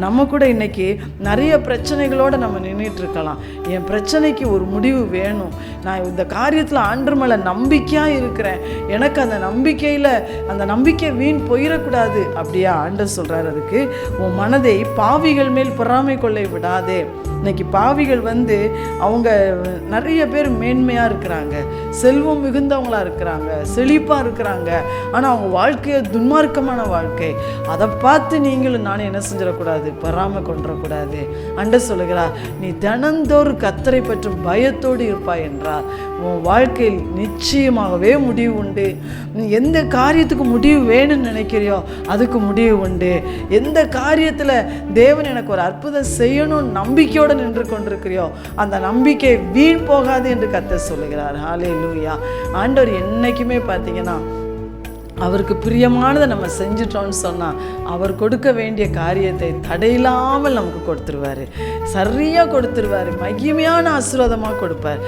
நம்ம கூட இன்னைக்கு நிறைய பிரச்சனைகளோடு நம்ம நின்றுட்டுருக்கலாம். என் பிரச்சனைக்கு ஒரு முடிவு வேணும், நான் இந்த காரியத்தில் ஆண்டவர் மேலே நம்பிக்கையாக இருக்கிறேன், எனக்கு அந்த நம்பிக்கை வீண் போயிடக்கூடாது அப்படியே ஆண்டவர் சொல்கிறார். அதுக்கு உன் மனதை பாவிகள் மேல் பொறாமை கொள்ளை விடாதே. இன்னைக்கு பாவிகள் அவங்க நிறைய பேர் மேன்மையாக இருக்கிறாங்க, செல்வம் மிகுந்தவங்களாக இருக்கிறாங்க, செழிப்பாக இருக்கிறாங்க. ஆனால் அவங்க வாழ்க்கையை துன்மார்க்கமான வாழ்க்கை. அதை பார்த்து நீங்களும் நானும் என்ன செஞ்சிடக்கூடாது, பொறாமை கொண்டுடக்கூடாது. ஆண்டவர் சொல்லுகிறார், நீ தினந்தோறும் கர்த்தரை பற்றி பயத்தோடு இருப்பாய் என்றார். உன் வாழ்க்கையில் நிச்சயமாகவே முடிவு உண்டு. நீ எந்த காரியத்துக்கு முடிவு வேணும்னு நினைக்கிறியோ அதுக்கு முடிவு உண்டு. எந்த காரியத்தில் தேவன் எனக்கு ஒரு அற்புதம் செய்யணும்னு நம்பிக்கையோடு நின்று கொண்டிருக்கிறியோ அந்த நம்பிக்கை வீண் போகாது என்று கர்த்தர் சொல்லுகிறார். ஹல்லேலூயா. ஆண்டவர் என்னைக்குமே பார்த்தீங்கன்னா அவருக்கு பிரியமானதை நம்ம செஞ்சிட்டோம்னு சொன்னால் அவர் கொடுக்க வேண்டிய காரியத்தை தடையில்லாமல் நமக்கு கொடுத்துருவார், சரியாக கொடுத்துருவார், மகிமையான ஆசீர்வாதமாக கொடுப்பார்.